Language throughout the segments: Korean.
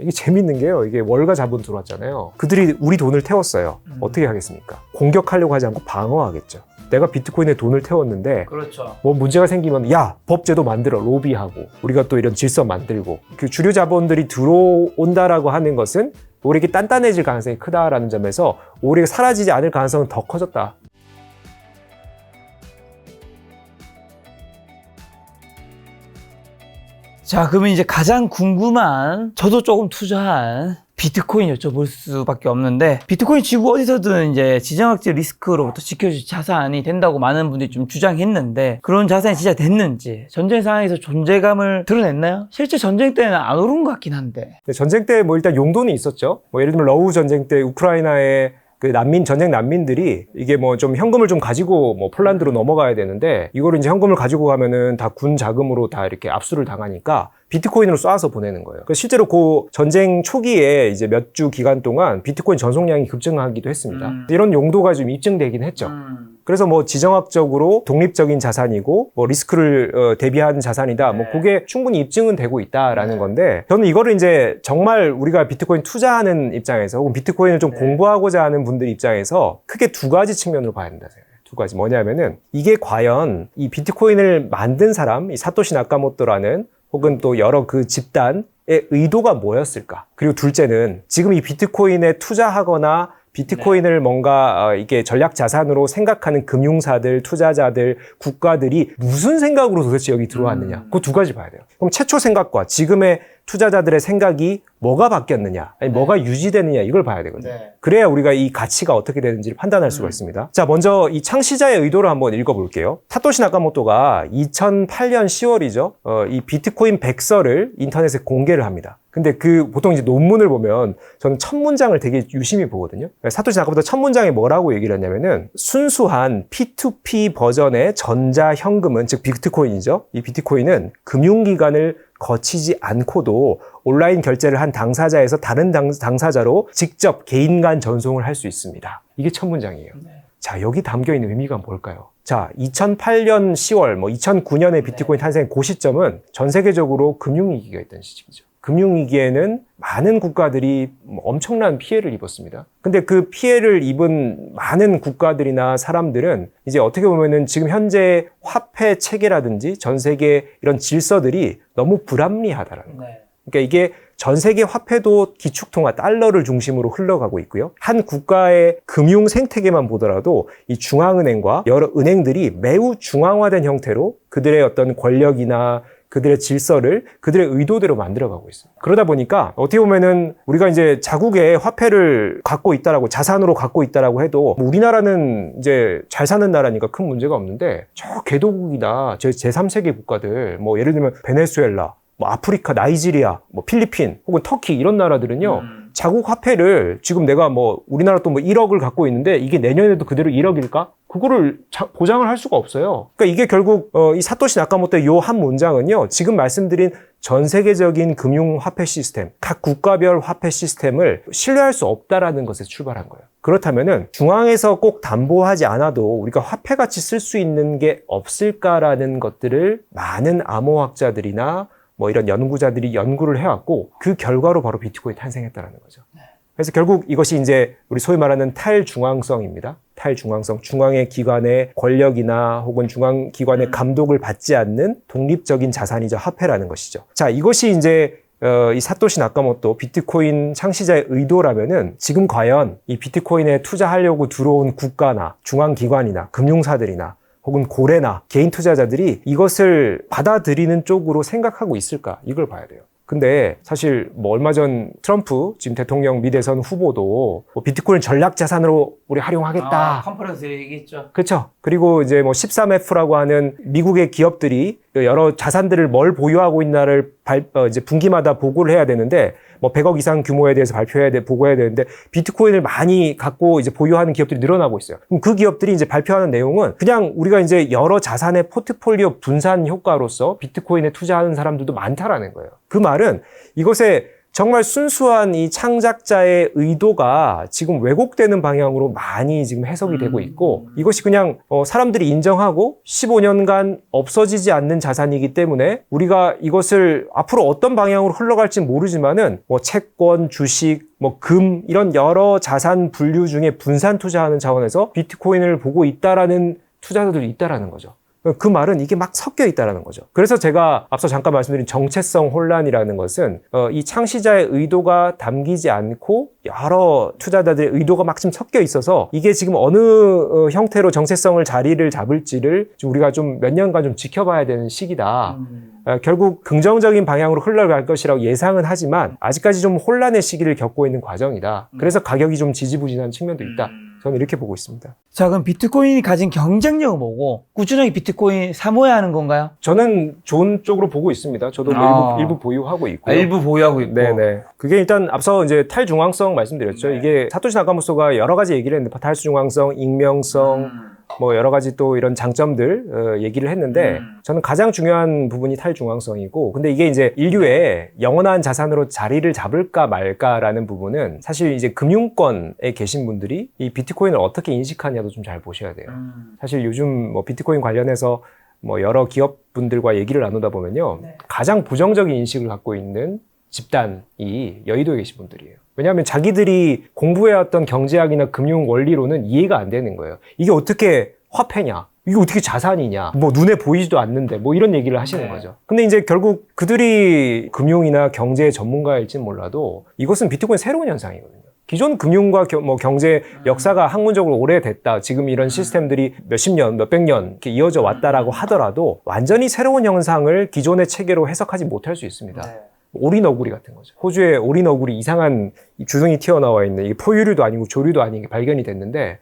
이게 재밌는 게요. 이게 월가 자본 들어왔잖아요. 그들이 우리 돈을 태웠어요. 어떻게 하겠습니까? 공격하려고 하지 않고 방어하겠죠. 내가 비트코인에 돈을 태웠는데 그렇죠. 뭐 문제가 생기면 야 법제도 만들어 로비하고 우리가 또 이런 질서 만들고 그 주류 자본들이 들어온다라고 하는 것은 우리에게 단단해질 가능성이 크다라는 점에서 우리가 사라지지 않을 가능성은 더 커졌다. 자, 그러면 이제 가장 궁금한, 저도 조금 투자한 비트코인 여쭤볼 수밖에 없는데, 비트코인 지구 어디서든 이제 지정학적 리스크로부터 지켜줄 자산이 된다고 많은 분들이 좀 주장했는데, 그런 자산이 진짜 됐는지, 전쟁 상황에서 존재감을 드러냈나요? 실제 전쟁 때는 안 오른 것 같긴 한데. 전쟁 때 뭐 일단 용도는 있었죠. 뭐 예를 들면 러우 전쟁 때 우크라이나의 그 전쟁 난민들이 이게 뭐 좀 현금을 좀 가지고 뭐 폴란드로 넘어가야 되는데 이거를 이제 현금을 가지고 가면은 다 군 자금으로 다 이렇게 압수를 당하니까 비트코인으로 쏴서 보내는 거예요. 실제로 그 전쟁 초기에 이제 몇 주 기간 동안 비트코인 전송량이 급증하기도 했습니다. 이런 용도가 좀 입증되긴 했죠. 그래서 뭐 지정학적으로 독립적인 자산이고 뭐 리스크를 대비한 자산이다. 뭐 그게 충분히 입증은 되고 있다라는 건데 저는 이거를 이제 정말 우리가 비트코인 투자하는 입장에서 혹은 비트코인을 좀 공부하고자 하는 분들 입장에서 크게 두 가지 측면으로 봐야 된다 생각해요. 두 가지 뭐냐면은 이게 과연 이 비트코인을 만든 사람, 이 사토시 나카모토라는 혹은 또 여러 그 집단의 의도가 뭐였을까? 그리고 둘째는 지금 이 비트코인에 투자하거나 비트코인을 뭔가 이게 전략 자산으로 생각하는 금융사들, 투자자들, 국가들이 무슨 생각으로 도대체 여기 들어왔느냐. 그 두 가지 봐야 돼요. 그럼 최초 생각과 지금의 투자자들의 생각이 뭐가 바뀌었느냐, 아니 뭐가 유지되느냐 이걸 봐야 되거든요. 그래야 우리가 이 가치가 어떻게 되는지를 판단할 수가 있습니다. 자, 먼저 이 창시자의 의도를 한번 읽어볼게요. 사토시 나카모토가 2008년 10월이죠. 이 비트코인 백서를 인터넷에 공개를 합니다. 근데 그 보통 이제 논문을 보면 저는 첫 문장을 되게 유심히 보거든요. 사토시 나카모토 첫 문장에 뭐라고 얘기를 했냐면은 순수한 P2P 버전의 전자현금은 즉 비트코인이죠. 이 비트코인은 금융기관을 거치지 않고도 온라인 결제를 한 당사자에서 다른 당사자로 직접 개인 간 전송을 할 수 있습니다. 이게 첫 문장이에요. 자, 여기 담겨있는 의미가 뭘까요? 자, 2008년 10월, 2009년에 비트코인 탄생 그 시점은 전 세계적으로 금융위기가 있던 시기죠. 금융위기에는 많은 국가들이 엄청난 피해를 입었습니다. 근데 그 피해를 입은 많은 국가들이나 사람들은 이제 어떻게 보면은 지금 현재 화폐 체계라든지 전 세계 이런 질서들이 너무 불합리하다라는 거예요. 그러니까 이게 전 세계 화폐도 기축통화 달러를 중심으로 흘러가고 있고요. 한 국가의 금융 생태계만 보더라도 이 중앙은행과 여러 은행들이 매우 중앙화된 형태로 그들의 어떤 권력이나 그들의 질서를 그들의 의도대로 만들어가고 있습니다. 그러다 보니까 어떻게 보면은 우리가 이제 자국의 화폐를 갖고 있다라고 자산으로 갖고 있다라고 해도 우리나라는 이제 잘 사는 나라니까 큰 문제가 없는데 저 개도국이나 제3세계 국가들 뭐 예를 들면 베네수엘라, 뭐 아프리카, 나이지리아, 뭐 필리핀 혹은 터키 이런 나라들은요. 자국 화폐를 지금 내가 뭐 우리나라 또 뭐 1억을 갖고 있는데 이게 내년에도 그대로 1억일까? 그거를 보장을 할 수가 없어요. 그러니까 이게 결국 이 사토시 나카모토의 요 한 문장은요. 지금 말씀드린 전 세계적인 금융 화폐 시스템, 각 국가별 화폐 시스템을 신뢰할 수 없다라는 것에서 출발한 거예요. 그렇다면은 중앙에서 꼭 담보하지 않아도 우리가 화폐같이 쓸 수 있는 게 없을까라는 것들을 많은 암호학자들이나 뭐 이런 연구자들이 연구를 해왔고 그 결과로 바로 비트코인이 탄생했다는 거죠. 그래서 결국 이것이 이제 우리 소위 말하는 탈중앙성입니다. 탈중앙성, 중앙의 기관의 권력이나 혹은 중앙 기관의 감독을 받지 않는 독립적인 자산이죠. 화폐라는 것이죠. 자, 이것이 이제 이 사토시 나카모토 비트코인 창시자의 의도라면은 지금 과연 이 비트코인에 투자하려고 들어온 국가나 중앙기관이나 금융사들이나 혹은 고래나 개인 투자자들이 이것을 받아들이는 쪽으로 생각하고 있을까? 이걸 봐야 돼요. 근데 사실 뭐 얼마 전 트럼프 지금 대통령 미 대선 후보도 뭐 비트코인 전략 자산으로 우리 활용하겠다. 컨퍼런스 얘기했죠. 그렇죠. 그리고 이제 뭐 13F라고 하는 미국의 기업들이 여러 자산들을 뭘 보유하고 있나를 이제 분기마다 보고를 해야 되는데 뭐 100억 이상 규모에 대해서 보고해야 되는데 비트코인을 많이 갖고 이제 보유하는 기업들이 늘어나고 있어요. 그럼 그 기업들이 이제 발표하는 내용은 그냥 우리가 이제 여러 자산의 포트폴리오 분산 효과로서 비트코인에 투자하는 사람들도 많다라는 거예요. 그 말은 이것에 정말 순수한 이 창작자의 의도가 지금 왜곡되는 방향으로 많이 지금 해석이 되고 있고, 이것이 그냥 사람들이 인정하고 15년간 없어지지 않는 자산이기 때문에 우리가 이것을 앞으로 어떤 방향으로 흘러갈지 모르지만은 뭐 채권, 주식, 뭐 금 이런 여러 자산 분류 중에 분산 투자하는 차원에서 비트코인을 보고 있다라는 투자자들이 있다라는 거죠. 그 말은 이게 막 섞여 있다라는 거죠. 그래서 제가 앞서 잠깐 말씀드린 정체성 혼란이라는 것은 이 창시자의 의도가 담기지 않고 여러 투자자들의 의도가 막 좀 섞여 있어서 이게 지금 어느 형태로 정체성을 자리를 잡을지를 좀 우리가 좀 몇 년간 좀 지켜봐야 되는 시기다. 결국 긍정적인 방향으로 흘러갈 것이라고 예상은 하지만 아직까지 좀 혼란의 시기를 겪고 있는 과정이다. 그래서 가격이 좀 지지부진한 측면도 있다. 저는 이렇게 보고 있습니다. 자, 그럼 비트코인이 가진 경쟁력은 뭐고 꾸준하게 비트코인 사모해야 하는 건가요? 저는 좋은 쪽으로 보고 있습니다. 저도 뭐 일부 보유하고 있고요. 일부 보유하고 있고. 네네. 그게 일단 앞서 이제 탈중앙성 말씀드렸죠. 이게 사토시 나카모토가 여러 가지 얘기를 했는데 탈중앙성, 익명성, 뭐 여러 가지 또 이런 장점들 얘기를 했는데 저는 가장 중요한 부분이 탈중앙성이고, 근데 이게 이제 인류의 영원한 자산으로 자리를 잡을까 말까라는 부분은 사실 이제 금융권에 계신 분들이 이 비트코인을 어떻게 인식하냐도 좀 잘 보셔야 돼요. 사실 요즘 뭐 비트코인 관련해서 뭐 여러 기업분들과 얘기를 나누다 보면요, 가장 부정적인 인식을 갖고 있는 집단이 여의도에 계신 분들이에요. 왜냐하면 자기들이 공부해왔던 경제학이나 금융 원리로는 이해가 안 되는 거예요. 이게 어떻게 화폐냐? 이게 어떻게 자산이냐? 뭐 눈에 보이지도 않는데 뭐 이런 얘기를 하시는 거죠. 근데 이제 결국 그들이 금융이나 경제의 전문가일진 몰라도 이것은 비트코인 새로운 현상이거든요. 기존 금융과 경제 역사가 학문적으로 오래됐다. 지금 이런 시스템들이 몇십 년, 몇백 년 이렇게 이어져 왔다라고 하더라도 완전히 새로운 현상을 기존의 체계로 해석하지 못할 수 있습니다. 오리너구리 같은 거죠. 호주에 오리너구리 이상한 주둥이 튀어나와 있는, 이게 포유류도 아니고 조류도 아닌 게 발견이 됐는데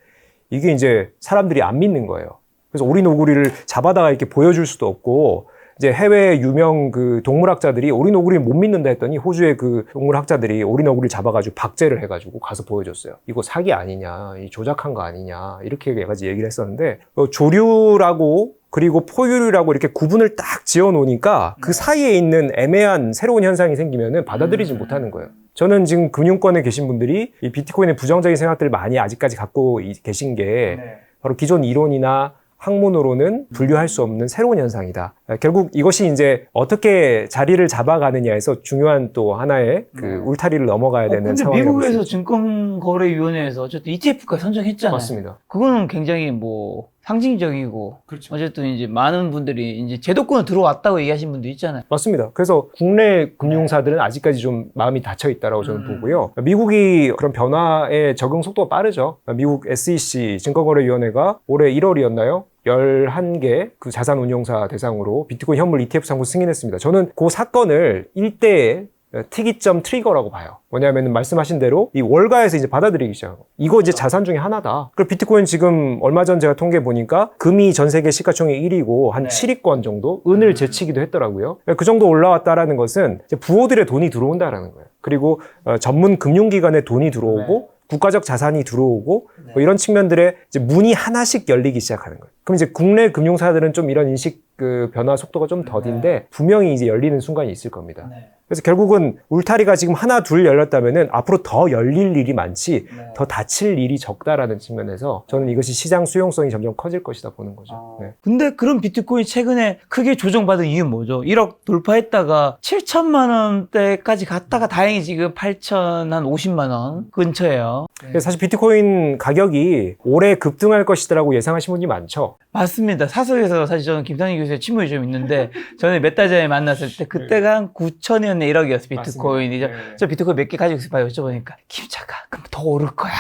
이게 이제 사람들이 안 믿는 거예요. 그래서 오리너구리를 잡아다가 이렇게 보여줄 수도 없고, 이제 해외 유명 그 동물학자들이 오리너구리를 못 믿는다 했더니 호주의 그 동물학자들이 오리너구리를 잡아가지고 박제를 해가지고 가서 보여줬어요. 이거 사기 아니냐, 이 조작한 거 아니냐, 이렇게 여기까지 얘기를 했었는데 조류라고 그리고 포유류라고 이렇게 구분을 딱 지어 놓으니까 그 사이에 있는 애매한 새로운 현상이 생기면은 받아들이지 못하는 거예요. 저는 지금 금융권에 계신 분들이 이 비트코인의 부정적인 생각들을 많이 아직까지 갖고 계신 게 바로 기존 이론이나 학문으로는 분류할 수 없는 새로운 현상이다. 결국 이것이 이제 어떻게 자리를 잡아가느냐에서 중요한 또 하나의 그 울타리를 넘어가야 되는 근데 상황이라고 미국에서 있습니다. 증권거래위원회에서 어쨌든 ETF까지 선정했잖아요. 맞습니다. 그거는 굉장히 뭐 상징적이고, 그렇죠. 어쨌든 이제 많은 분들이 이제 제도권으로 들어왔다고 얘기하신 분도 있잖아요. 맞습니다. 그래서 국내 금융사들은 아직까지 좀 마음이 닫혀 있다라고 저는 보고요. 미국이 그런 변화에 적응 속도가 빠르죠. 미국 SEC 증권거래위원회가 올해 1월이었나요? 11개 그 자산운용사 대상으로 비트코인 현물 ETF 상품 승인했습니다. 저는 그 사건을 일대의 특이점 트리거라고 봐요. 뭐냐면 말씀하신 대로 이 월가에서 이제 받아들이기 시작하고, 이거 이제 자산 중에 하나다. 그리고 비트코인 지금 얼마 전 제가 통계 보니까 금이 전 세계 시가총액 1위고 한 7위권 정도 은을 제치기도 했더라고요. 그 정도 올라왔다라는 것은 이제 부호들의 돈이 들어온다라는 거예요. 그리고 전문 금융기관의 돈이 들어오고 국가적 자산이 들어오고 뭐 이런 측면들의 이제 문이 하나씩 열리기 시작하는 거예요. 그럼 이제 국내 금융사들은 좀 이런 인식 그 변화 속도가 좀 더딘데 분명히 이제 열리는 순간이 있을 겁니다. 그래서 결국은 울타리가 지금 하나 둘 열렸다면은 앞으로 더 열릴 일이 많지 더 닫힐 일이 적다라는 측면에서 저는 이것이 시장 수용성이 점점 커질 것이다 보는 거죠. 네. 근데 그런 비트코인 최근에 크게 조정받은 이유는 뭐죠? 1억 돌파했다가 7천만 원대까지 갔다가 다행히 지금 8,050만 원 근처예요. 그래서 사실 비트코인 가격이 올해 급등할 것이라고 예상하신 분이 많죠. 맞습니다. 사석에서 사실 저는 김상희 교수의 친분이 좀 있는데 저는 몇 달 전에 만났을 때 그때가 한 9천이었네 1억이었어 비트코인이. 저 비트코인 몇 개 가지고 있어요? 여쭤보니까 김 작가 그럼 더 오를 거야.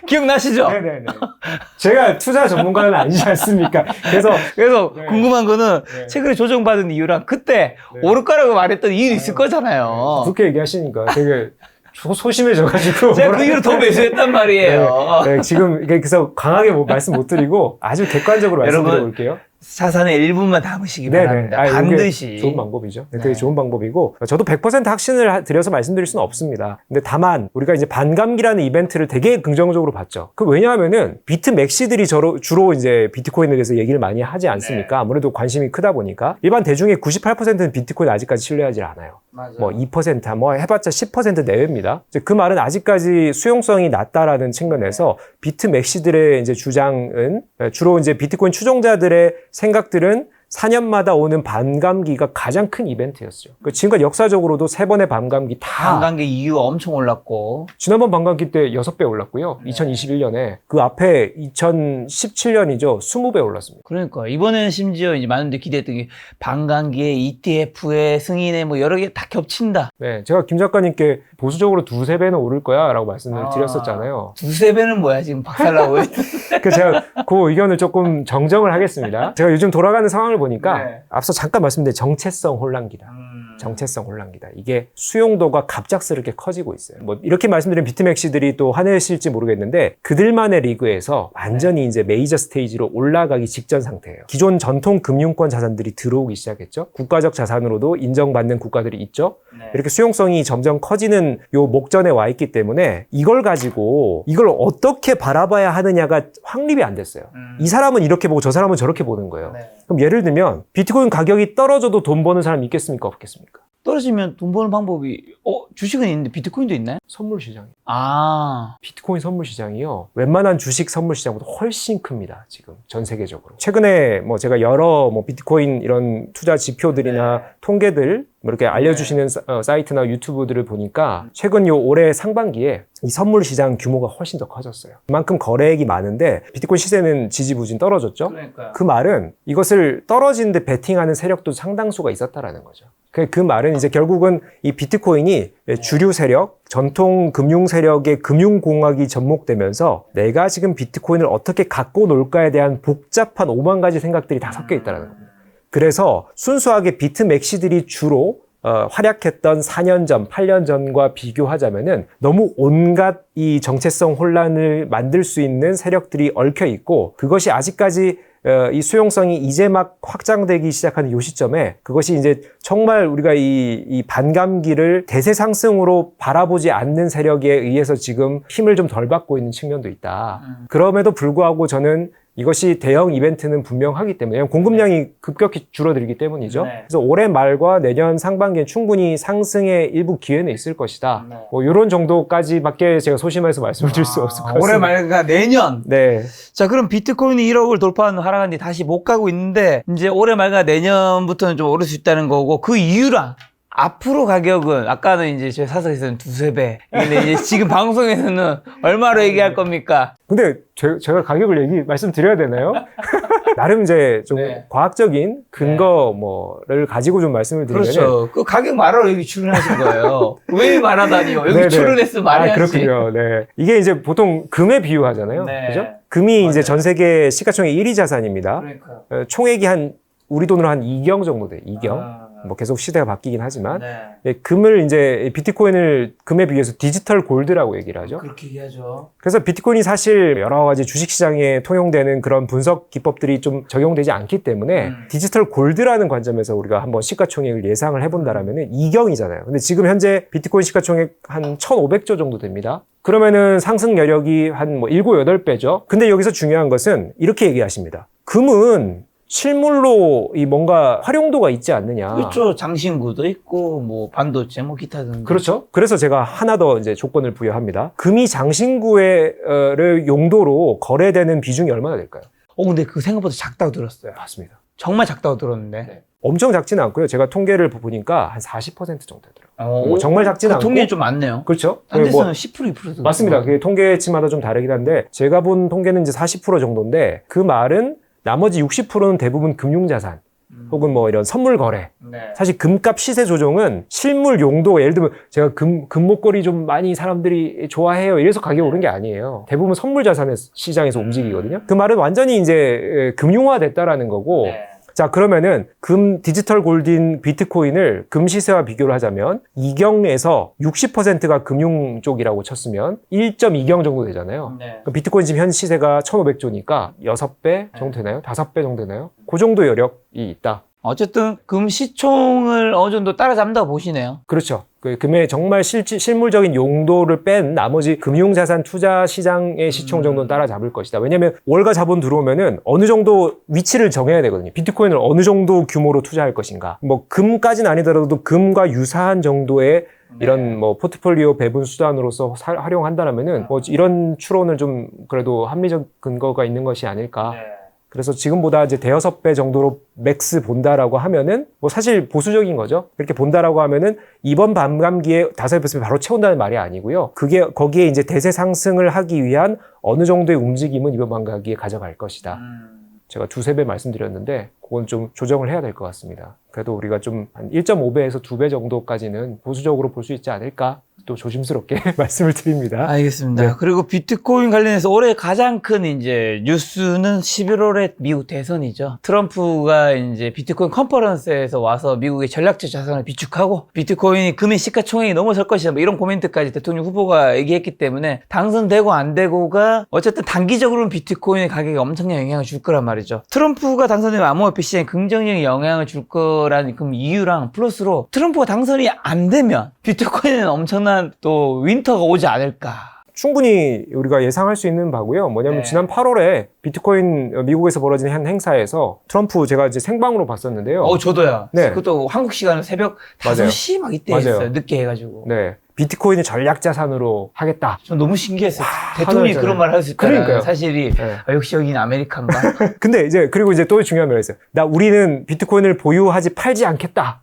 기억나시죠? 네네네. 제가 투자 전문가는 아니지 않습니까? 그래서 네. 궁금한 거는 네. 최근에 조정받은 이유랑 그때 네. 오를 거라고 말했던 이유는 있을 거잖아요. 그렇게 얘기하시니까 되게 소심해져가지고 제가 그 이후로 더 매수했단 말이에요. 네, 지금 그래서 강하게 말씀 못 드리고 아주 객관적으로 말씀드려 볼게요. 자산의 일부만 담으시기 네네. 바랍니다. 이게 반드시. 좋은 방법이죠. 네, 네. 되게 좋은 방법이고 저도 100% 확신을 드려서 말씀드릴 수는 없습니다. 근데 다만 우리가 이제 반감기라는 이벤트를 되게 긍정적으로 봤죠. 그 왜냐하면은 비트 맥시들이 주로 이제 비트코인에 대해서 얘기를 많이 하지 않습니까? 아무래도 관심이 크다 보니까 일반 대중의 98%는 비트코인 아직까지 신뢰하지 않아요. 맞아요. 뭐 2%, 뭐 해봤자 10% 내외입니다. 이제 그 말은 아직까지 수용성이 낮다라는 측면에서 비트 맥시들의 이제 주장은 주로 이제 비트코인 추종자들의 생각들은 4년마다 오는 반감기가 가장 큰 이벤트였어요. 지금까지 역사적으로도 3번의 반감기 다 반감기 이유가 엄청 올랐고. 지난번 반감기 때 6배 올랐고요. 2021년에 그 앞에 2017년이죠. 20배 올랐습니다. 그러니까 이번에는 심지어 이제 많은 분들이 기대했던 게 반감기에 ETF의 승인에 뭐 여러 개 다 겹친다. 네, 제가 김 작가님께 보수적으로 2-3배는 오를 거야 라고 말씀을 드렸었잖아요. 두세 배는 뭐야 지금 박살나고. 그 제가 그 의견을 조금 정정을 하겠습니다. 제가 요즘 돌아가는 상황을 보니까 네. 앞서 잠깐 말씀드린 정체성 혼란기다. 정체성 혼란기다. 이게 수용도가 갑작스럽게 커지고 있어요. 뭐 이렇게 말씀드린 비트맥시들이 또 화내실지 모르겠는데 그들만의 리그에서 완전히 이제 메이저 스테이지로 올라가기 직전 상태예요. 기존 전통 금융권 자산들이 들어오기 시작했죠. 국가적 자산으로도 인정받는 국가들이 있죠. 이렇게 수용성이 점점 커지는 요 목전에 와 있기 때문에 이걸 가지고 이걸 어떻게 바라봐야 하느냐가 확립이 안 됐어요. 이 사람은 이렇게 보고 저 사람은 저렇게 보는 거예요. 그럼 예를 들면 비트코인 가격이 떨어져도 돈 버는 사람이 있겠습니까? 없겠습니까? 떨어지면 돈 버는 방법이 주식은 있는데 비트코인도 있나요? 선물 시장이요. 아, 비트코인 선물 시장이요. 웬만한 주식 선물 시장보다 훨씬 큽니다. 지금 전 세계적으로. 최근에 뭐 제가 여러 뭐 비트코인 이런 투자 지표들이나 통계들 뭐 이렇게 알려주시는 사이트나 유튜브들을 보니까 최근 요 올해 상반기에 이 선물 시장 규모가 훨씬 더 커졌어요. 그만큼 거래액이 많은데 비트코인 시세는 지지부진 떨어졌죠. 그러니까요. 그 말은 이것을 떨어지는데 베팅하는 세력도 상당수가 있었다라는 거죠. 그 말은 이제 결국은 이 비트코인이 주류 세력, 전통 금융 세력의 금융공학이 접목되면서 내가 지금 비트코인을 어떻게 갖고 놀까에 대한 복잡한 5만 가지 생각들이 다 섞여 있다는 겁니다. 그래서 순수하게 비트맥시들이 주로 활약했던 4년 전, 8년 전과 비교하자면은 너무 온갖 이 정체성 혼란을 만들 수 있는 세력들이 얽혀 있고 그것이 아직까지 이 수용성이 이제 막 확장되기 시작하는 요 시점에 그것이 이제 정말 우리가 이 반감기를 대세 상승으로 바라보지 않는 세력에 의해서 지금 힘을 좀 덜 받고 있는 측면도 있다. 그럼에도 불구하고 저는 이것이 대형 이벤트는 분명하기 때문에 공급량이 급격히 줄어들기 때문이죠. 네. 그래서 올해 말과 내년 상반기에 충분히 상승의 일부 기회는 있을 것이다. 네. 뭐 이런 정도까지밖에 제가 소심해서 말씀을 드릴 수 없을 것 같습니다. 올해 말과 내년. 네. 자, 그럼 비트코인이 1억을 돌파하는 하락한데 다시 못 가고 있는데 이제 올해 말과 내년부터는 좀 오를 수 있다는 거고 그 이유랑 앞으로 가격은 아까는 이제 제 사석에서는 2-3배. 근데 이제 지금 방송에서는 얼마로 얘기할 겁니까? 근데 제가 가격을 말씀드려야 되나요? 나름 이제 좀 네. 과학적인 근거 뭐를 가지고 좀 말씀을 드리면 그렇죠. 그 가격 말하러 여기 출연하신 거예요. 왜 말하다니요? 여기 네네. 출연했으면 말해야지. 그렇군요. 네. 이게 이제 보통 금에 비유하잖아요. 네. 그죠? 금이 이제 맞아요. 전 세계 시가총액 1위 자산입니다. 그러니까요. 총액이 우리 돈으로 한 2경 정도 돼요. 2경. 아. 뭐 계속 시대가 바뀌긴 하지만 네. 예, 금을 이제 비트코인을 금에 비해서 디지털 골드라고 얘기를 하죠. 그렇게 얘기하죠. 그래서 비트코인이 사실 여러 가지 주식시장에 통용되는 그런 분석 기법들이 좀 적용되지 않기 때문에 디지털 골드라는 관점에서 우리가 한번 시가총액을 예상을 해본다라면 2경이잖아요. 근데 지금 현재 비트코인 시가총액 한 1,500조 정도 됩니다. 그러면은 상승 여력이 한 뭐 7, 8배죠. 근데 여기서 중요한 것은 이렇게 얘기하십니다. 금은 실물로 이 뭔가 활용도가 있지 않느냐. 그렇죠. 장신구도 있고 뭐 반도체 뭐 기타 등등. 그렇죠. 그래서 제가 하나 더 이제 조건을 부여합니다. 금이 장신구의 용도로 거래되는 비중이 얼마나 될까요? 근데 그 생각보다 작다고 들었어요. 맞습니다. 정말 작다고 들었는데. 네. 엄청 작지는 않고요. 제가 통계를 보니까 한 40% 정도 되더라고요. 오, 정말 작지는 그 않고. 통계는 좀 많네요. 그렇죠. 딴 데서는 뭐 10% 2%도 맞습니다. 그게 통계치마다 좀 다르긴 한데 제가 본 통계는 이제 40% 정도인데 그 말은 나머지 60%는 대부분 금융자산 혹은 뭐 이런 선물 거래. 네. 사실 금값 시세 조정은 실물 용도, 예를 들면 제가 금 목걸이 좀 많이 사람들이 좋아해요. 이래서 가격이 오른 게 아니에요. 대부분 선물 자산의 시장에서 움직이거든요. 그 말은 완전히 이제 금융화 됐다라는 거고. 네. 자, 그러면은 디지털 골드인 비트코인을 금 시세와 비교를 하자면 이경에서 60%가 금융 쪽이라고 쳤으면 1.2경 정도 되잖아요. 네. 그럼 비트코인 지금 현 시세가 1,500조니까 6배 정도 되나요? 5배 정도 되나요? 그 정도 여력이 있다. 어쨌든 금 시총을 어느 정도 따라잡는다고 보시네요. 그렇죠. 그 금의 정말 실물적인 용도를 뺀 나머지 금융자산 투자 시장의 시총 정도는 따라잡을 것이다. 왜냐하면 월가 자본 들어오면은 어느 정도 위치를 정해야 되거든요. 비트코인을 어느 정도 규모로 투자할 것인가. 뭐 금까지는 아니더라도 금과 유사한 정도의 이런 뭐 포트폴리오 배분 수단으로서 활용한다면은 뭐 이런 추론을 좀 그래도 합리적 근거가 있는 것이 아닐까. 그래서 지금보다 이제 대여섯 배 정도로 맥스 본다라고 하면은 뭐 사실 보수적인 거죠. 그렇게 본다라고 하면은 이번 반감기에 5배 바로 채운다는 말이 아니고요. 그게 거기에 이제 대세 상승을 하기 위한 어느 정도의 움직임은 이번 반감기에 가져갈 것이다. 제가 2~3배 말씀드렸는데 그건 좀 조정을 해야 될 것 같습니다. 그래도 우리가 좀 한 1.5배에서 2배 정도까지는 보수적으로 볼 수 있지 않을까? 또 조심스럽게 말씀을 드립니다. 알겠습니다. 네. 그리고 비트코인 관련해서 올해 가장 큰 이제 뉴스는 11월에 미국 대선이죠. 트럼프가 이제 비트코인 컨퍼런스에서 와서 미국의 전략적 자산을 비축하고 비트코인이 금의 시가총액이 넘어설 것이다. 뭐 이런 코멘트까지 대통령 후보가 얘기했기 때문에 당선되고 안 되고가 어쨌든 단기적으로는 비트코인의 가격에 엄청난 영향을 줄 거란 말이죠. 트럼프가 당선되면 암호화폐 시장에 긍정적인 영향을 줄 거라는 그 이유랑 플러스로 트럼프가 당선이 안 되면 비트코인은 엄청난 또 윈터가 오지 않을까. 충분히 우리가 예상할 수 있는 바고요. 뭐냐면 네. 지난 8월에 비트코인 미국에서 벌어진 한 행사에서 트럼프 제가 이제 생방으로 봤었는데요. 저도요. 네. 그것도 한국 시간으로 새벽 맞아요. 5시 막 이때 맞아요. 했어요. 늦게 해가지고. 네. 비트코인을 전략 자산으로 하겠다. 전 너무 신기했어요. 대통령이 하늘잖아요. 그런 말을 했을 때 그러니까요. 사실이 네. 역시 여기는 아메리칸가? 근데 그리고 이제 또 중요한 면이 있어요. 우리는 비트코인을 보유하지 팔지 않겠다.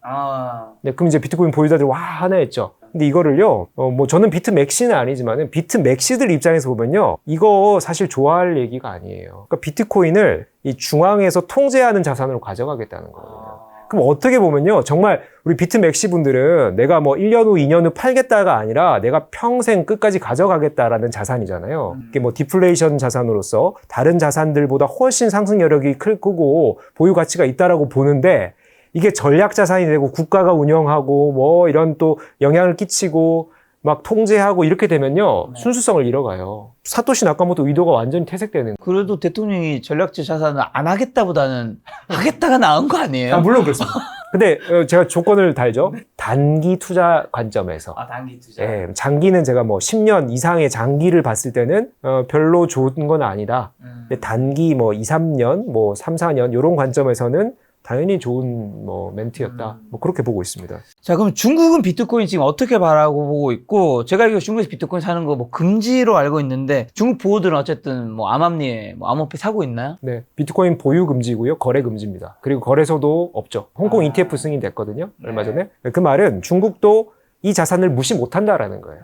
네, 그럼 이제 비트코인 보유자들 와 하나였죠. 근데 이거를요, 뭐 저는 비트맥시는 아니지만은 비트맥시들 입장에서 보면요, 이거 사실 좋아할 얘기가 아니에요. 그러니까 비트코인을 이 중앙에서 통제하는 자산으로 가져가겠다는 거거든요. 그럼 어떻게 보면요, 정말 우리 비트맥시 분들은 내가 뭐 1년 후, 2년 후 팔겠다가 아니라 내가 평생 끝까지 가져가겠다라는 자산이잖아요. 이게 뭐 디플레이션 자산으로서 다른 자산들보다 훨씬 상승 여력이 크고 보유 가치가 있다라고 보는데 이게 전략 자산이 되고 국가가 운영하고 뭐 이런 또 영향을 끼치고 막 통제하고 이렇게 되면요, 순수성을 잃어가요. 사토시 나카모토 의도가 완전히 퇴색되는. 그래도 대통령이 전략적 자산을 안 하겠다보다는 하겠다가 나은 거 아니에요? 물론 그렇습니다. 근데 제가 조건을 달죠. 단기 투자 관점에서. 단기 투자. 예, 장기는 제가 뭐 10년 이상의 장기를 봤을 때는 별로 좋은 건 아니다. 근데 단기 뭐 2~3년, 뭐 3~4년 이런 관점에서는 당연히 좋은 뭐 멘트였다. 뭐 그렇게 보고 있습니다. 자, 그럼 중국은 비트코인 지금 어떻게 바라고 보고 있고, 제가 알기로 중국에서 비트코인 사는 거 뭐 금지로 알고 있는데, 중국 보호들은 어쨌든 뭐 암암리에 뭐 암호폐 사고 있나요? 네, 비트코인 보유 금지고요, 거래 금지입니다. 그리고 거래소도 없죠. 홍콩 ETF 승인됐거든요, 얼마 전에. 그 말은 중국도 이 자산을 무시 못한다라는 거예요.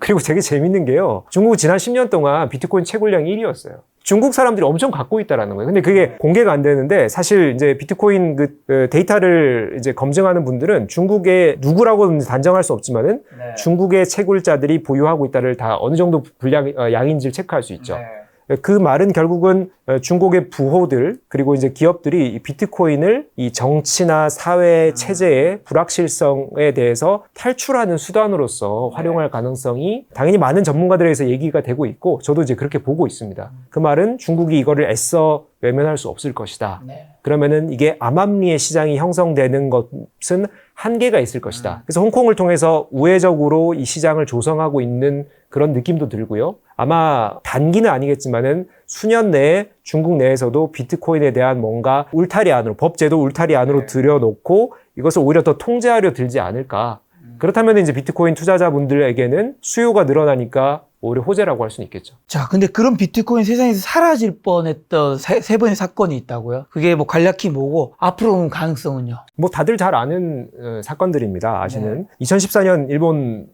그리고 되게 재밌는 게요, 중국은 지난 10년 동안 비트코인 채굴량이 1위였어요. 중국 사람들이 엄청 갖고 있다라는 거예요. 근데 그게 공개가 안 되는데, 사실 이제 비트코인 그 데이터를 이제 검증하는 분들은 중국의 누구라고는 단정할 수 없지만은 중국의 채굴자들이 보유하고 있다를 다 어느 정도 양인지를 체크할 수 있죠. 그 말은 결국은 중국의 부호들 그리고 이제 기업들이 이 비트코인을 이 정치나 사회 체제의 불확실성에 대해서 탈출하는 수단으로서 활용할 가능성이 당연히 많은 전문가들에서 얘기가 되고 있고, 저도 이제 그렇게 보고 있습니다. 그 말은 중국이 이거를 애써 외면할 수 없을 것이다. 그러면은 이게 암암리의 시장이 형성되는 것은 한계가 있을 것이다. 그래서 홍콩을 통해서 우회적으로 이 시장을 조성하고 있는 그런 느낌도 들고요. 아마 단기는 아니겠지만은 수년 내에 중국 내에서도 비트코인에 대한 뭔가 울타리 안으로, 법제도 울타리 안으로 들여놓고 이것을 오히려 더 통제하려 들지 않을까. 그렇다면 이제 비트코인 투자자분들에게는 수요가 늘어나니까 오히려 호재라고 할 수는 있겠죠. 자, 근데 그런 비트코인 세상에서 사라질 뻔했던 세 번의 사건이 있다고요? 그게 뭐 간략히 뭐고 앞으로 온 가능성은요? 뭐 다들 잘 아는 사건들입니다. 아시는 2014년 일본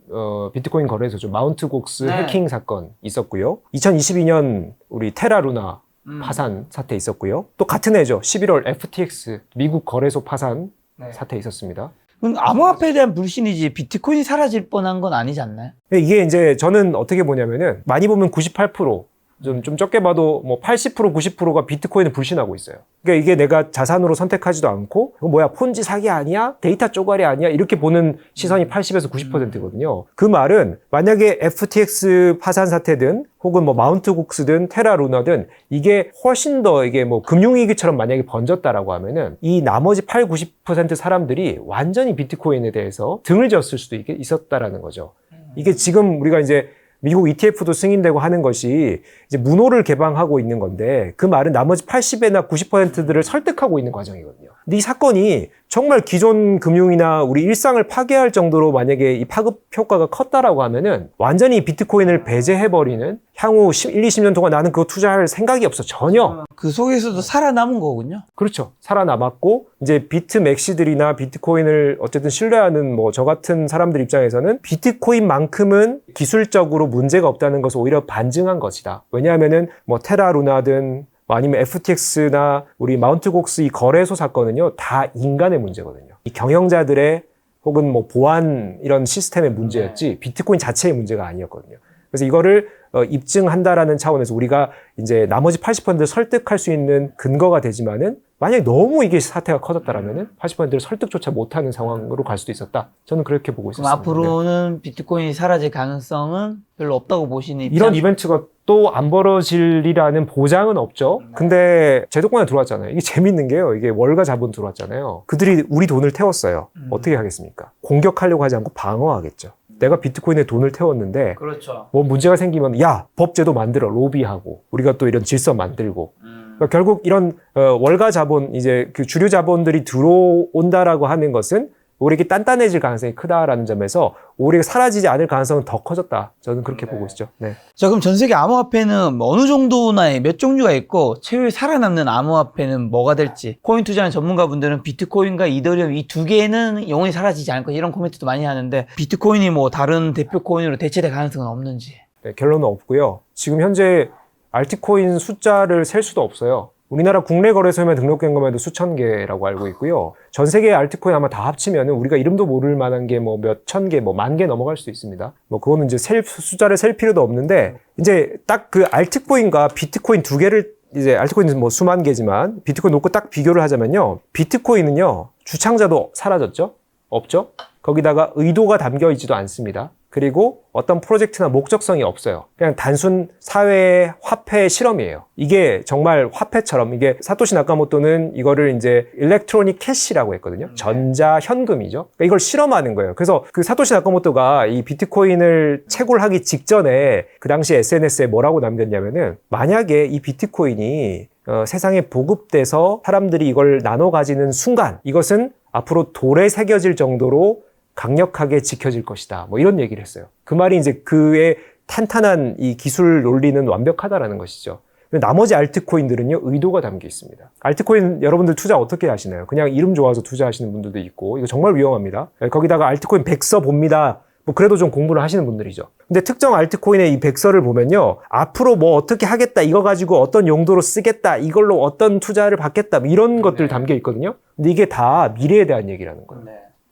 비트코인 거래소죠. 마운트 곡스 해킹 사건 있었고요. 2022년 우리 테라루나 파산 사태 있었고요. 또 같은 해죠. 11월 FTX 미국 거래소 파산 사태 있었습니다. 그럼 암호화폐에 대한 불신이지 비트코인이 사라질 뻔한 건 아니지 않나요? 이게 이제 저는 어떻게 보냐면은 많이 보면 98% 좀 적게 봐도 뭐 80%, 90%가 비트코인을 불신하고 있어요. 그러니까 이게 내가 자산으로 선택하지도 않고, 이거 뭐야, 폰지 사기 아니야? 데이터 쪼가리 아니야? 이렇게 보는 시선이 80에서 90%거든요. 그 말은 만약에 FTX 파산 사태든 혹은 뭐 마운트 곡스든 테라 루나든 이게 훨씬 더 이게 뭐 금융위기처럼 만약에 번졌다라고 하면은 이 나머지 8, 90% 사람들이 완전히 비트코인에 대해서 등을 졌을 수도 있었다라는 거죠. 이게 지금 우리가 이제 미국 ETF도 승인되고 하는 것이 이제 문호를 개방하고 있는 건데 그 말은 나머지 80에나 90%들을 설득하고 있는 과정이거든요. 근데 이 사건이 정말 기존 금융이나 우리 일상을 파괴할 정도로 만약에 이 파급 효과가 컸다라고 하면은 완전히 비트코인을 배제해버리는 향후 1, 20년 동안 나는 그거 투자할 생각이 없어. 전혀. 그 속에서도 살아남은 거군요. 그렇죠. 살아남았고 이제 비트맥시들이나 비트코인을 어쨌든 신뢰하는 뭐 저 같은 사람들 입장에서는 비트코인만큼은 기술적으로 문제가 없다는 것을 오히려 반증한 것이다. 왜냐하면은 뭐 테라 루나든 아니면 FTX나 우리 마운트 곡스 이 거래소 사건은요 다 인간의 문제거든요. 이 경영자들의 혹은 뭐 보안 이런 시스템의 문제였지 비트코인 자체의 문제가 아니었거든요. 그래서 이거를 입증한다라는 차원에서 우리가 이제 나머지 80%를 설득할 수 있는 근거가 되지만은 만약에 너무 이게 사태가 커졌다라면은 80%를 설득조차 못하는 상황으로 갈 수도 있었다. 저는 그렇게 보고 그럼 있었습니다. 앞으로는 비트코인이 사라질 가능성은 별로 없다고 보시는 입장? 이런 이벤트가 또 안 벌어질이라는 보장은 없죠. 근데 제도권에 들어왔잖아요. 이게 재밌는 게요. 이게 월가 자본 들어왔잖아요. 그들이 우리 돈을 태웠어요. 어떻게 하겠습니까? 공격하려고 하지 않고 방어하겠죠. 내가 비트코인에 돈을 태웠는데 그렇죠. 뭐 문제가 생기면 야 법제도 만들어 로비하고 우리가 또 이런 질서 만들고 그러니까 결국 이런 월가 자본 이제 그 주류 자본들이 들어온다라고 하는 것은 우리에게 단단해질 가능성이 크다라는 점에서 우리가 사라지지 않을 가능성은 더 커졌다. 저는 그렇게 보고 있죠. 네. 자, 그럼 전 세계 암호화폐는 뭐 어느 정도나 몇 종류가 있고 최후에 살아남는 암호화폐는 뭐가 될지, 코인 투자하는 전문가분들은 비트코인과 이더리움 이 두 개는 영원히 사라지지 않을 것, 이런 코멘트도 많이 하는데 비트코인이 뭐 다른 대표 코인으로 대체될 가능성은 없는지. 네, 결론은 없고요. 지금 현재 알트코인 숫자를 셀 수도 없어요. 우리나라 국내 거래소에만 등록된 것만 해도 수천 개라고 알고 있고요. 전 세계의 알트코인 아마 다 합치면 우리가 이름도 모를 만한 게 뭐 몇천 개, 뭐 만 개 넘어갈 수도 있습니다. 뭐 그거는 이제 숫자를 셀 필요도 없는데 이제 딱 그 알트코인과 비트코인 두 개를 이제 알트코인은 뭐 수만 개지만 비트코인 놓고 딱 비교를 하자면요. 비트코인은요. 주창자도 사라졌죠? 없죠? 거기다가 의도가 담겨 있지도 않습니다. 그리고 어떤 프로젝트나 목적성이 없어요. 그냥 단순 사회의 화폐 실험이에요. 이게 정말 화폐처럼 이게 사토시 나카모토는 이거를 이제 일렉트로닉 캐시라고 했거든요. 전자 현금이죠. 그러니까 이걸 실험하는 거예요. 그래서 그 사토시 나카모토가 이 비트코인을 채굴하기 직전에 그 당시 SNS에 뭐라고 남겼냐면은 만약에 이 비트코인이 세상에 보급돼서 사람들이 이걸 나눠 가지는 순간 이것은 앞으로 돌에 새겨질 정도로 강력하게 지켜질 것이다. 뭐 이런 얘기를 했어요. 그 말이 이제 그의 탄탄한 이 기술 논리는 완벽하다라는 것이죠. 근데 나머지 알트코인들은요, 의도가 담겨 있습니다. 알트코인 여러분들 투자 어떻게 하시나요? 그냥 이름 좋아서 투자하시는 분들도 있고, 이거 정말 위험합니다. 거기다가 알트코인 백서 봅니다. 뭐 그래도 좀 공부를 하시는 분들이죠. 근데 특정 알트코인의 이 백서를 보면요, 앞으로 뭐 어떻게 하겠다, 이거 가지고 어떤 용도로 쓰겠다, 이걸로 어떤 투자를 받겠다, 뭐 이런 것들 담겨 있거든요. 근데 이게 다 미래에 대한 얘기라는 거예요.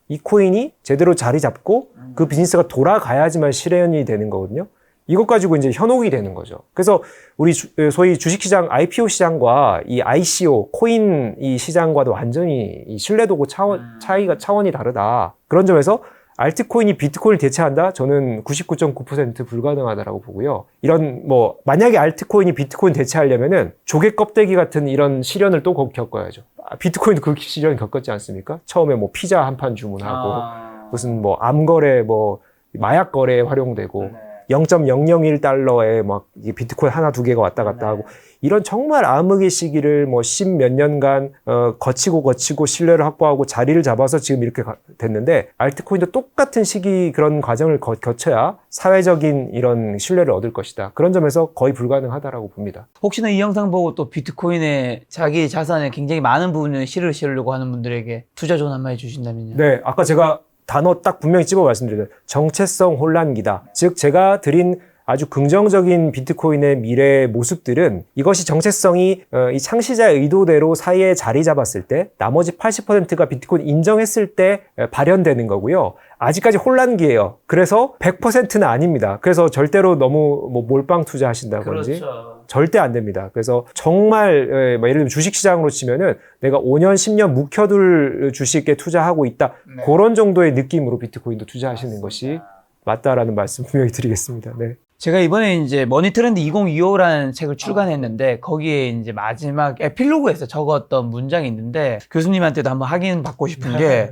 이 코인이 제대로 자리 잡고 그 비즈니스가 돌아가야지만 실현이 되는 거거든요. 이것 가지고 이제 현혹이 되는 거죠. 그래서 우리 소위 주식시장, IPO 시장과 이 ICO, 코인 이 시장과도 완전히 이 신뢰도고 차원이 다르다. 그런 점에서 알트코인이 비트코인을 대체한다? 저는 99.9% 불가능하다라고 보고요. 이런 뭐 만약에 알트코인이 비트코인 대체하려면은 조개 껍데기 같은 이런 시련을 또 겪어야죠. 비트코인도 그 시련 겪었지 않습니까? 처음에 뭐 피자 한 판 주문하고 무슨 뭐 암거래 뭐 마약 거래에 활용되고 0.001달러에 막 비트코인 하나 두 개가 왔다 갔다 하고 이런 정말 암흑의 시기를 뭐 10몇 년간 거치고 신뢰를 확보하고 자리를 잡아서 지금 이렇게 됐는데 알트코인도 똑같은 시기 그런 과정을 거쳐야 사회적인 이런 신뢰를 얻을 것이다. 그런 점에서 거의 불가능하다라고 봅니다. 혹시나 이 영상 보고 또 비트코인에 자기 자산에 굉장히 많은 부분을 실으려고 하는 분들에게 투자 조언 한마디 주신다면요? 네, 아까 제가 단어 딱 분명히 집어 말씀드려요. 정체성 혼란기다. 즉 제가 드린 아주 긍정적인 비트코인의 미래의 모습들은 이것이 정체성이 이 창시자의 의도대로 사이에 자리 잡았을 때 나머지 80%가 비트코인 인정했을 때 발현되는 거고요. 아직까지 혼란기예요. 그래서 100%는 아닙니다. 그래서 절대로 너무 뭐 몰빵 투자하신다든지 절대 안 됩니다. 그래서 정말 예를 들면 주식시장으로 치면은 내가 5년, 10년 묵혀둘 주식에 투자하고 있다. 네. 그런 정도의 느낌으로 비트코인도 투자하시는 것이 맞다라는 말씀 분명히 드리겠습니다. 네. 제가 이번에 이제 머니트렌드 2025라는 책을 출간했는데 거기에 이제 마지막 에필로그에서 적었던 문장이 있는데 교수님한테도 한번 확인 받고 싶은 게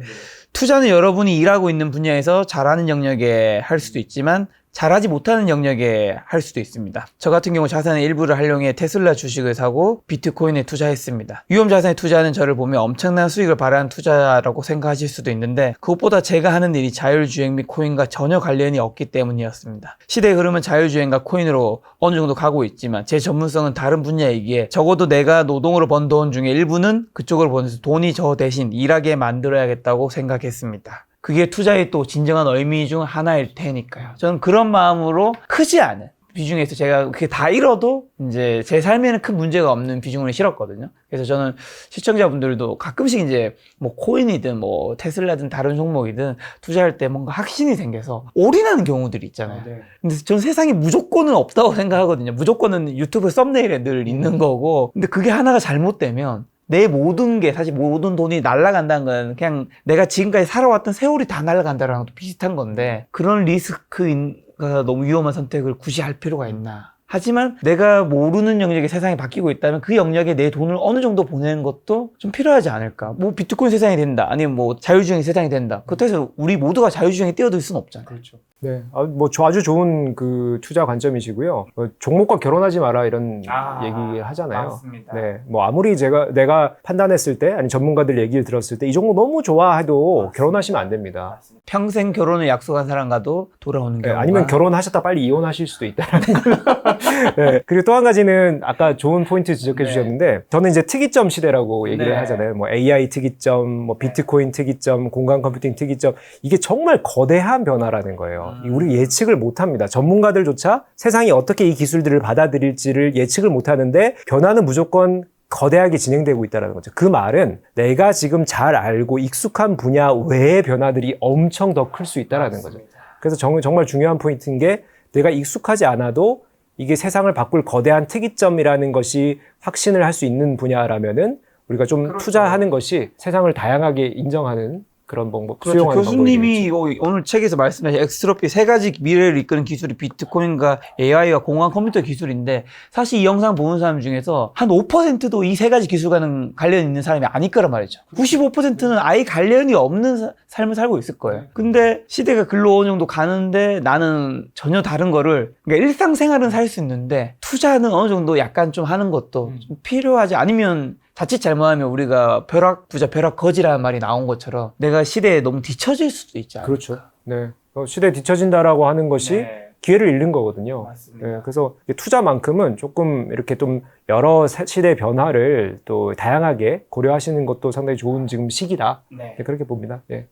투자는 여러분이 일하고 있는 분야에서 잘하는 영역에 할 수도 있지만 잘하지 못하는 영역에 할 수도 있습니다. 저 같은 경우 자산의 일부를 활용해 테슬라 주식을 사고 비트코인에 투자했습니다. 위험 자산에 투자하는 저를 보면 엄청난 수익을 바라는 투자라고 생각하실 수도 있는데 그것보다 제가 하는 일이 자율주행 및 코인과 전혀 관련이 없기 때문이었습니다. 시대의 흐름은 자율주행과 코인으로 어느 정도 가고 있지만 제 전문성은 다른 분야이기에 적어도 내가 노동으로 번 돈 중에 일부는 그쪽으로 보내서 돈이 저 대신 일하게 만들어야겠다고 생각했습니다. 그게 투자의 또 진정한 의미 중 하나일 테니까요. 저는 그런 마음으로 크지 않은 비중에서 제가 그게 다 잃어도 이제 제 삶에는 큰 문제가 없는 비중을 실었거든요. 그래서 저는 시청자분들도 가끔씩 이제 뭐 코인이든 뭐 테슬라든 다른 종목이든 투자할 때 뭔가 확신이 생겨서 올인하는 경우들이 있잖아요. 네. 근데 저는 세상에 무조건은 없다고 생각하거든요. 무조건은 유튜브 썸네일에 늘 있는 거고. 근데 그게 하나가 잘못되면 내 모든 게 사실 모든 돈이 날아간다는 건 그냥 내가 지금까지 살아왔던 세월이 다 날아간다랑 비슷한 건데 그런 리스크가 너무 위험한 선택을 굳이 할 필요가 있나. 하지만 내가 모르는 영역이 세상이 바뀌고 있다면 그 영역에 내 돈을 어느 정도 보내는 것도 좀 필요하지 않을까. 뭐 비트코인 세상이 된다. 아니면 뭐 자율주행 세상이 된다. 그렇다고 해서 우리 모두가 자율주행에 뛰어들 수는 없잖아요. 그렇죠. 네, 아주 좋은 그 투자 관점이시고요. 종목과 결혼하지 마라 이런 얘기 하잖아요. 맞습니다. 네, 뭐 아무리 내가 판단했을 때 아니 전문가들 얘기를 들었을 때 이 종목 너무 좋아해도 맞습니다. 결혼하시면 안 됩니다. 평생 결혼을 약속한 사람과도 돌아오는 네, 경우가 아니면 결혼하셨다 빨리 이혼하실 수도 있다라는 걸. 네, 그리고 또 한 가지는 아까 좋은 포인트 지적해 주셨는데 저는 이제 특이점 시대라고 얘기를 하잖아요. 뭐 AI 특이점, 뭐 비트코인 특이점, 공간 컴퓨팅 특이점 이게 정말 거대한 변화라는 거예요. 우리 예측을 못합니다. 전문가들조차 세상이 어떻게 이 기술들을 받아들일지를 예측을 못하는데 변화는 무조건 거대하게 진행되고 있다는 거죠. 그 말은 내가 지금 잘 알고 익숙한 분야 외의 변화들이 엄청 더 클 수 있다는 거죠. 그래서 정말 중요한 포인트인 게 내가 익숙하지 않아도 이게 세상을 바꿀 거대한 특이점이라는 것이 확신을 할 수 있는 분야라면은 우리가 좀 투자하는 것이 세상을 다양하게 인정하는 그런 방법, 그렇죠. 수용하는 교수님이 오늘 책에서 말씀하신 엑스트로피 세 가지 미래를 이끄는 기술이 비트코인과 AI와 공간 컴퓨터 기술인데 사실 이 영상 보는 사람 중에서 한 5%도 이 세 가지 기술과는 관련 있는 사람이 아닐 거란 말이죠. 95%는 아예 관련이 없는 삶을 살고 있을 거예요. 근데 시대가 글로 어느 정도 가는데 나는 전혀 다른 거를 그러니까 일상생활은 살 수 있는데 투자는 어느 정도 약간 좀 하는 것도 좀 필요하지 아니면 자칫 잘못하면 우리가 벼락부자 벼락거지라는 말이 나온 것처럼 내가 시대에 너무 뒤처질 수도 있지 않을까. 그렇죠. 네. 시대에 뒤처진다라고 하는 것이 기회를 잃는 거거든요. 맞습니다. 네. 그래서 투자만큼은 조금 이렇게 좀 여러 시대 변화를 또 다양하게 고려하시는 것도 상당히 좋은 지금 시기다. 네. 네, 그렇게 봅니다. 네.